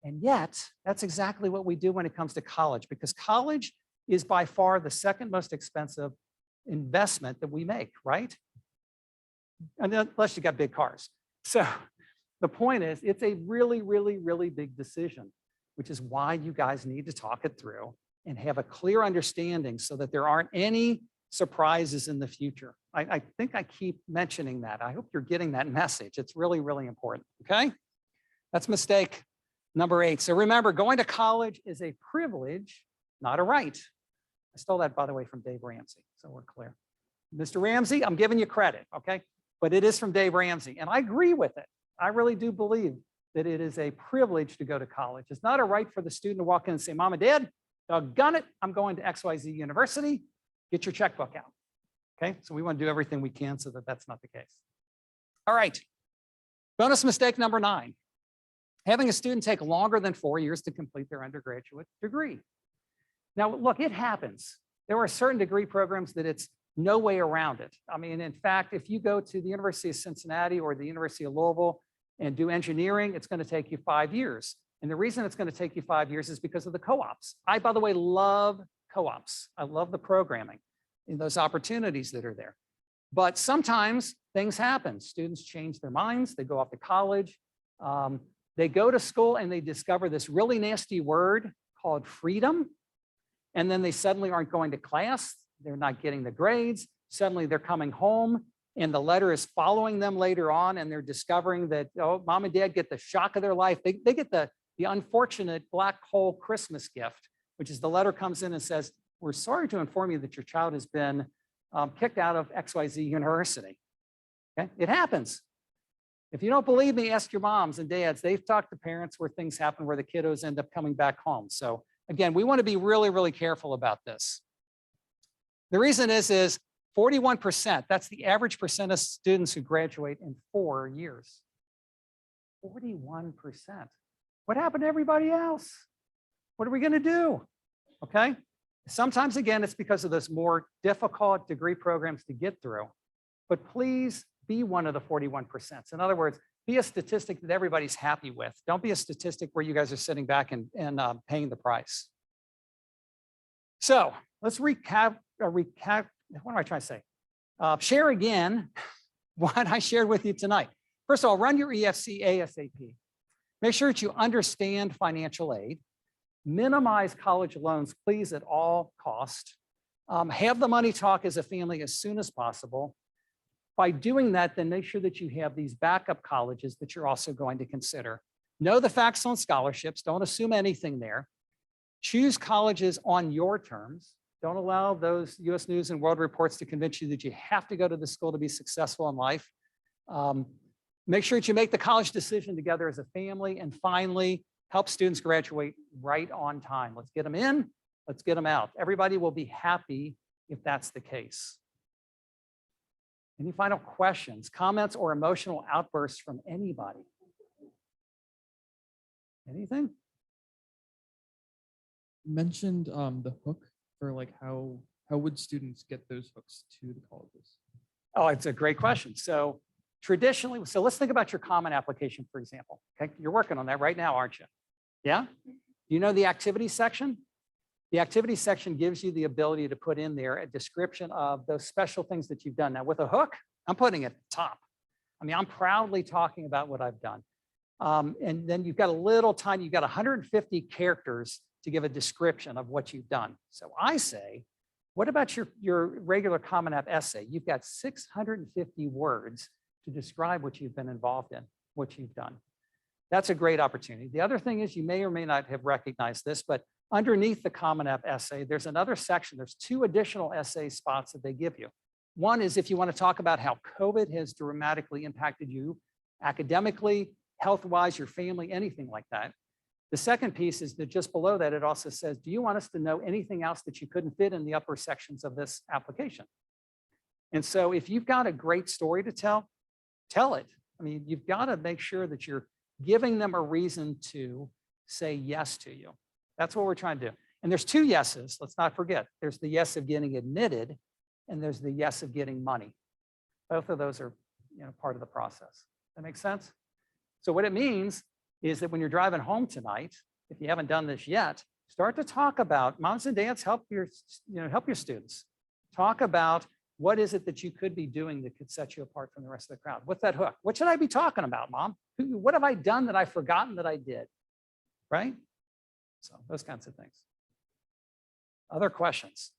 A: And yet, that's exactly what we do when it comes to college, because college is by far the second most expensive investment that we make, right? Unless you got big cars. So the point is, it's a really, really, really big decision, which is why you guys need to talk it through and have a clear understanding so that there aren't any surprises in the future. I think I keep mentioning that. I hope you're getting that message. It's really, really important, okay? That's mistake number 8. So remember, going to college is a privilege, not a right. I stole that, by the way, from Dave Ramsey, so we're clear. Mr. Ramsey, I'm giving you credit, okay? But it is from Dave Ramsey, and I agree with it. I really do believe that it is a privilege to go to college. It's not a right for the student to walk in and say, Mom and Dad, doggone it, I'm going to XYZ University. Get your checkbook out, okay? So we want to do everything we can so that that's not the case. All right, bonus mistake number 9. Having a student take longer than 4 years to complete their undergraduate degree. Now, look, it happens. There are certain degree programs that it's no way around it. I mean, in fact, if you go to the University of Cincinnati or the University of Louisville and do engineering, it's going to take you 5 years. And the reason it's going to take you 5 years is because of the co-ops. I, by the way, love co-ops. I love the programming and those opportunities that are there. But sometimes things happen. Students change their minds. They go off to college. They go to school and they discover this really nasty word called freedom. And then they suddenly aren't going to class. They're not getting the grades. Suddenly they're coming home and the letter is following them later on. And they're discovering that, oh, mom and dad get the shock of their life. They get the unfortunate black hole Christmas gift, which is the letter comes in and says, we're sorry to inform you that your child has been kicked out of XYZ University. Okay, it happens. If you don't believe me, ask your moms and dads. They've talked to parents where things happen where the kiddos end up coming back home. So again, we want to be really, really careful about this. The reason is 41%, that's the average percent of students who graduate in 4 years. 41%. What happened to everybody else? What are we going to do? Okay. Sometimes, again, it's because of those more difficult degree programs to get through. But please be one of the 41%. In other words, be a statistic that everybody's happy with. Don't be a statistic where you guys are sitting back and paying the price. So let's recap. What am I trying to say? Share again what I shared with you tonight. First of all, run your EFC ASAP. Make sure that you understand financial aid. Minimize college loans, please, at all cost. Have the money talk as a family as soon as possible. By doing that, then make sure that you have these backup colleges that you're also going to consider. Know the facts on scholarships. Don't assume anything there. Choose colleges on your terms. Don't allow those US News and World Reports to convince you that you have to go to the school to be successful in life. Make sure that you make the college decision together as a family. And finally, help students graduate right on time. Let's get them in, let's get them out. Everybody will be happy if that's the case. Any final questions, comments, or emotional outbursts from anybody? Anything?
D: You mentioned the hook for like how would students get those hooks to the colleges?
A: Oh, it's a great question. So traditionally, so let's think about your common application, for example. Okay, you're working on that right now, aren't you? Yeah? You know the activity section? The activity section gives you the ability to put in there a description of those special things that you've done. Now with a hook, I'm putting it at the top. I mean, I'm proudly talking about what I've done. And then you've got a little tiny, you've got 150 characters to give a description of what you've done. So I say, what about your regular Common App essay? You've got 650 words to describe what you've been involved in, what you've done. That's a great opportunity. The other thing is you may or may not have recognized this, but underneath the Common App essay, there's another section. There's 2 additional essay spots that they give you. One is if you want to talk about how COVID has dramatically impacted you academically, health-wise, your family, anything like that. The second piece is that just below that, it also says, do you want us to know anything else that you couldn't fit in the upper sections of this application? And so if you've got a great story to tell, tell it. I mean, you've got to make sure that you're giving them a reason to say yes to you. That's what we're trying to do. And there's 2 yeses, let's not forget. There's the yes of getting admitted, and there's the yes of getting money. Both of those are, part of the process. That makes sense? So what it means is that when you're driving home tonight, if you haven't done this yet, start to talk about, moms and dads, help your students. Talk about what is it that you could be doing that could set you apart from the rest of the crowd? What's that hook? What should I be talking about, Mom? What have I done that I've forgotten that I did? Right? So those kinds of things. Other questions?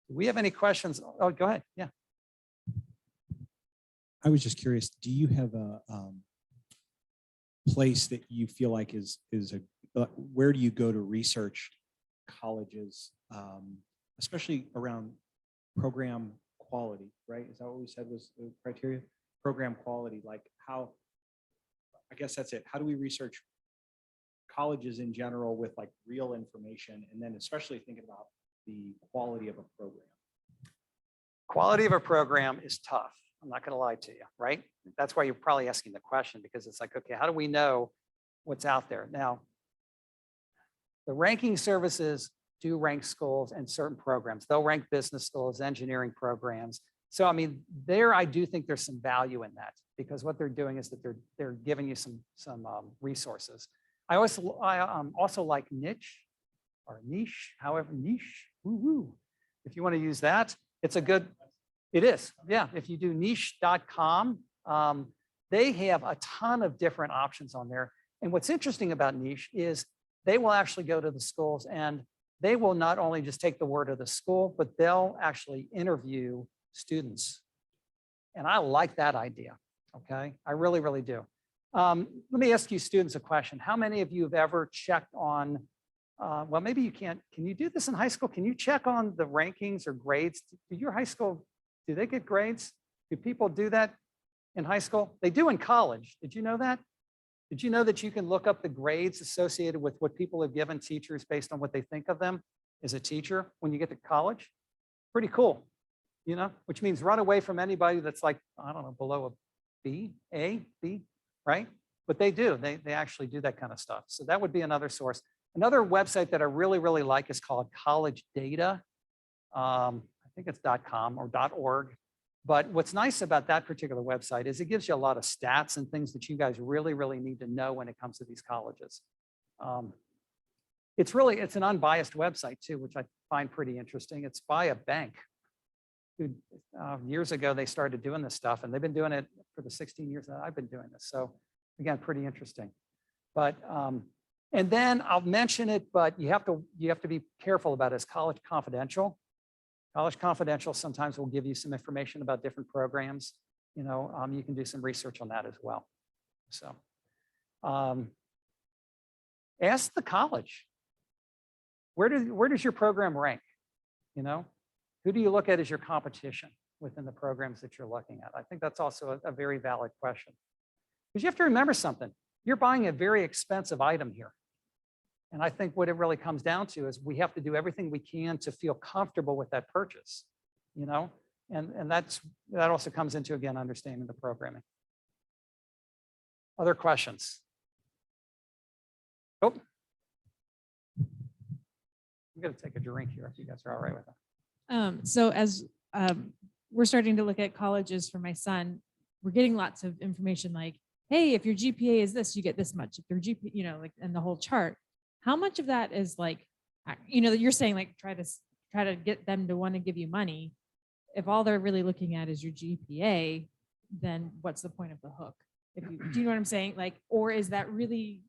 A: Do we have any questions? Oh, go ahead. Yeah.
C: I was just curious, do you have a place that you feel like is where do you go to research colleges, especially around program quality, right? Is that what we said was the criteria? Program quality, like how, I guess that's it. How do we research colleges in general with like real information, and then especially thinking about the quality of a program?
A: Quality of a program is tough. I'm not going to lie to you, right? That's why you're probably asking the question, because it's like, okay, how do we know what's out there? Now, the ranking services do rank schools and certain programs. They'll rank business schools, engineering programs. So, I mean, I do think there's some value in that, because what they're doing is that they're giving you some resources. I also like niche, however, niche, woo-woo. If you want to use that, it's a good, it is, yeah. If you do niche.com, they have a ton of different options on there. And what's interesting about niche is they will actually go to the schools, and they will not only just take the word of the school, but they'll actually interview students. And I like that idea, okay? I really, really do. Let me ask you students a question. How many of you have ever checked on, well, maybe you can't, can you do this in high school? Can you check on the rankings or grades? Do your high school, do they get grades? Do people do that in high school? They do in college. Did you know that? Did you know that you can look up the grades associated with what people have given teachers based on what they think of them as a teacher when you get to college? Pretty cool, which means run away from anybody that's like, I don't know, below a B, right? But they do, they actually do that kind of stuff. So that would be another source. Another website that I really, really like is called College Data. I think it's .com or .org. But what's nice about that particular website is it gives you a lot of stats and things that you guys really, really need to know when it comes to these colleges. It's an unbiased website too, which I find pretty interesting. It's by a bank. Years ago, they started doing this stuff, and they've been doing it for the 16 years that I've been doing this. So again, pretty interesting. But, and then I'll mention it, but you have to be careful about it. It's college confidential. College Confidential sometimes will give you some information about different programs. You know, you can do some research on that as well. So ask the college, where does your program rank? You know, who do you look at as your competition within the programs that you're looking at? I think that's also a very valid question. Because you have to remember something. You're buying a very expensive item here. And I think what it really comes down to is we have to do everything we can to feel comfortable with that purchase, you know? And that also comes into, again, understanding the programming. Other questions? Oh. I'm going to take a drink here if you guys are all right with that.
E: So as we're starting to look at colleges for my son, we're getting lots of information like, hey, if your GPA is this, you get this much. If your GPA, you know, like, and the whole chart. How much of that is like, you know, you're saying like try to get them to want to give you money. If all they're really looking at is your GPA, then what's the point of the hook? If you, do you know what I'm saying? Like, or is that really,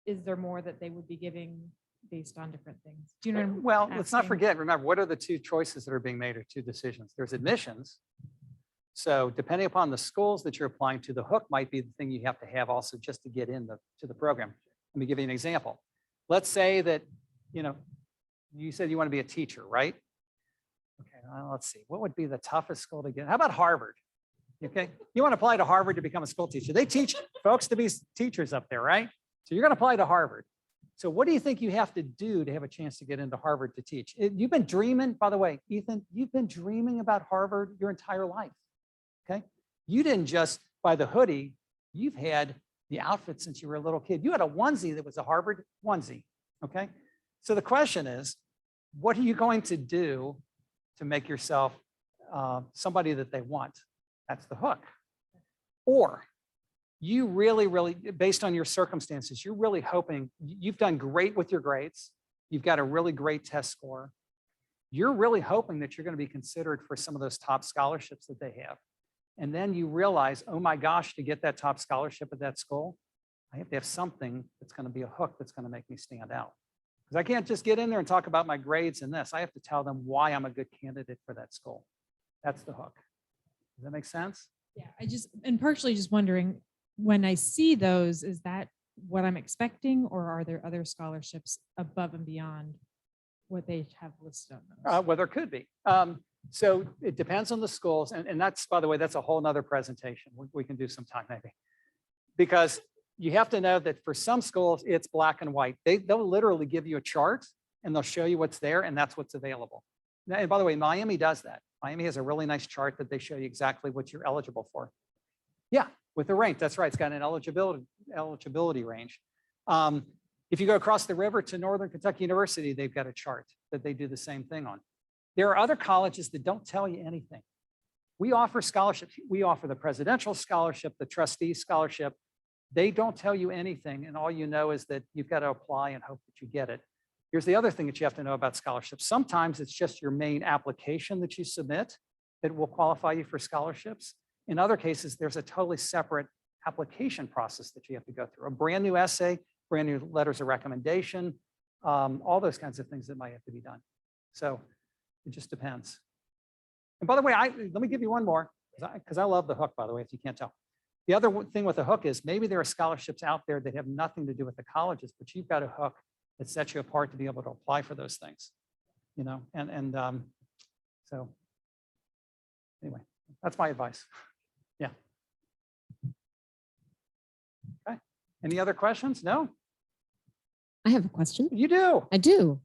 E: is there more that they would be giving based on different things? Do you know what I'm
A: Well, let's not
E: asking?
A: forget, remember, what are the two choices that are being made or two decisions? There's admissions. So depending upon the schools that you're applying to, the hook might be the thing you have to have also just to get in to the program. Let me give you an example. Let's say that, you know, you said you want to be a teacher, right? Okay, let's see. What would be the toughest school to get? How about Harvard? Okay, you want to apply to Harvard to become a school teacher. They teach folks to be teachers up there, right? So you're going to apply to Harvard. So what do you think you have to do to have a chance to get into Harvard to teach? You've been dreaming, by the way, Ethan, you've been dreaming about Harvard your entire life, okay? You didn't just buy the hoodie, you've had the outfit since you were a little kid. You had a onesie that was a Harvard onesie, okay? So the question is, what are you going to do to make yourself somebody that they want? That's the hook. Or you really, based on your circumstances, you're really hoping, you've done great with your grades. You've got a really great test score. You're really hoping that you're going to be considered for some of those top scholarships that they have. And then you realize, oh my gosh, to get that top scholarship at that school, I have to have something that's going to be a hook that's going to make me stand out. Because I can't just get in there and talk about my grades and this. I have to tell them why I'm a good candidate for that school. That's the hook. Does that make sense?
E: Yeah, and partially just wondering, when I see those, is that what I'm expecting, or are there other scholarships above and beyond what they have listed on those?
A: Well, there could be. So it depends on the schools. And that's, by the way, that's a whole nother presentation. We can do some time maybe. Because you have to know that for some schools, it's black and white. They'll literally give you a chart and they'll show you what's there and that's what's available. And by the way, Miami does that. Miami has a really nice chart that they show you exactly what you're eligible for. Yeah, with the rank, that's right. It's got an eligibility range. If you go across the river to Northern Kentucky University, they've got a chart that they do the same thing on. There are other colleges that don't tell you anything. We offer scholarships. We offer the presidential scholarship, the trustee scholarship. They don't tell you anything. And all you know is that you've got to apply and hope that you get it. Here's the other thing that you have to know about scholarships. Sometimes it's just your main application that you submit that will qualify you for scholarships. In other cases, there's a totally separate application process that you have to go through. A brand new essay, brand new letters of recommendation, all those kinds of things that might have to be done. So it just depends. And by the way, let me give you one more, because I love the hook, by the way, if you can't tell. The other thing with the hook is maybe there are scholarships out there that have nothing to do with the colleges, but you've got a hook that sets you apart to be able to apply for those things, you know, so anyway, that's my advice. Yeah. Okay. Any other questions? No?
B: I have a question.
A: You do?
B: I do.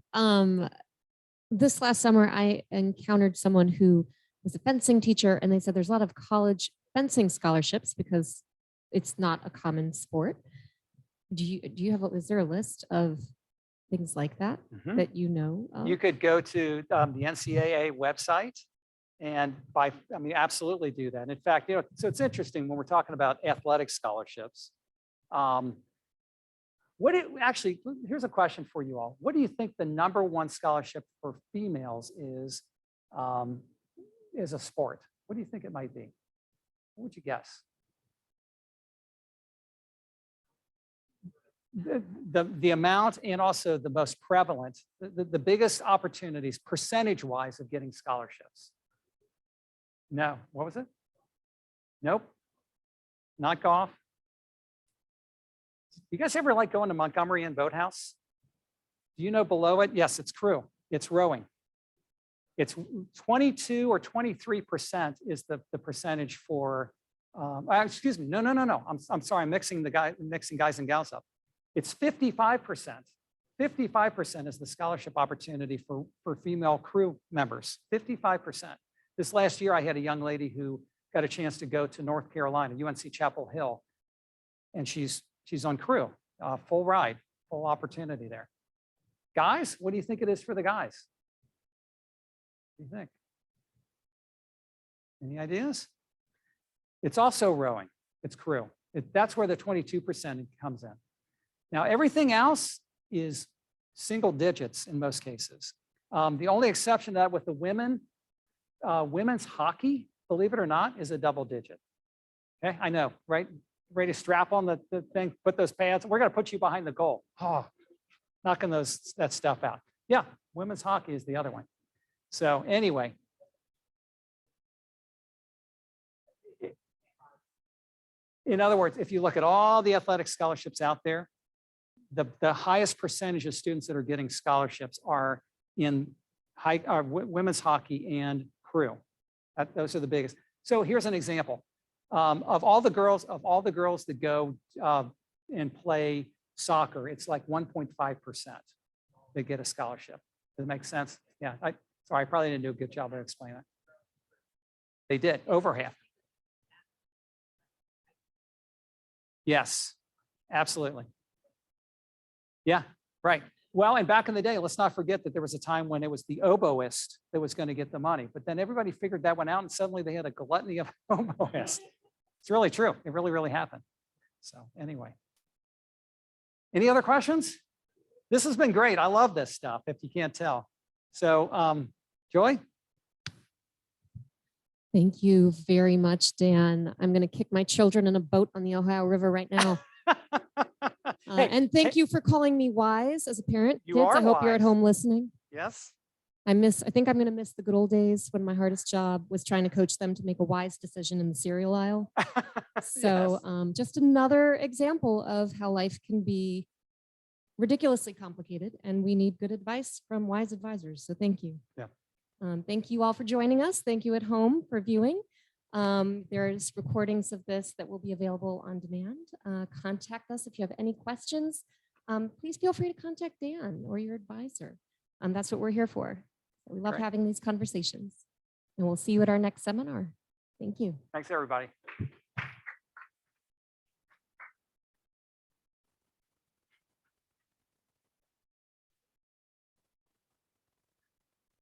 B: This last summer, I encountered someone who was a fencing teacher, and they said there's a lot of college fencing scholarships because it's not a common sport. Do you have is there a list of things like that that you know of?
A: You could go to the NCAA website and absolutely do that. And in fact, you know, so it's interesting when we're talking about athletic scholarships. Actually, here's a question for you all. What do you think the #1 scholarship for females is a sport? What do you think it might be? What would you guess? the amount and also the most prevalent, the biggest opportunities percentage-wise of getting scholarships. No, what was it? Nope, not golf. You guys ever like going to Montgomery and Boathouse? Do you know below it? Yes, it's crew. It's rowing. It's 22 or 23% is the percentage for, excuse me, no. I'm sorry, I'm mixing guys and gals up. It's 55%. 55% is the scholarship opportunity for female crew members, 55%. This last year, I had a young lady who got a chance to go to North Carolina, UNC Chapel Hill, and she's on crew, full ride, full opportunity there. Guys, what do you think it is for the guys? What do you think? Any ideas? It's also rowing. It's crew. That's where the 22% comes in. Now, everything else is single digits in most cases. The only exception to that with the women, women's hockey, believe it or not, is a double digit. Okay, I know, right? Ready to strap on the thing, put those pads. We're going to put you behind the goal. Oh, knocking that stuff out. Yeah, women's hockey is the other one. So anyway, in other words, if you look at all the athletic scholarships out there, the highest percentage of students that are getting scholarships are in women's hockey and crew. Those are the biggest. So here's an example. Of all the girls that go and play soccer, it's like 1.5% that get a scholarship. Does it make sense? Yeah. Sorry, I probably didn't do a good job of explaining that. They did, over half. Yes, absolutely. Yeah, right. Well, and back in the day, let's not forget that there was a time when it was the oboist that was going to get the money, but then everybody figured that one out and suddenly they had a gluttony of oboists. It's really true. It really, really happened. So anyway, any other questions? This has been great. I love this stuff, if you can't tell. So Joy?
B: Thank you very much, Dan. I'm going to kick my children in a boat on the Ohio River right now.
A: Hey,
B: and thank you for calling me wise as a parent.
A: You
B: Kids,
A: are
B: I hope you're at
A: wise.
B: home listening.
A: Yes.
B: I think I'm going to miss the good old days when my hardest job was trying to coach them to make a wise decision in the cereal aisle. So
A: Yes.
B: just another example of how life can be ridiculously complicated, and we need good advice from wise advisors. So thank you.
A: Yeah.
B: Thank you all for joining us. Thank you at home for viewing. There's recordings of this that will be available on demand. Contact us if you have any questions. Please feel free to contact Dan or your advisor. That's what we're here for. We love
A: Great.
B: having these conversations. And we'll see you at our next seminar. Thank you.
A: Thanks, everybody.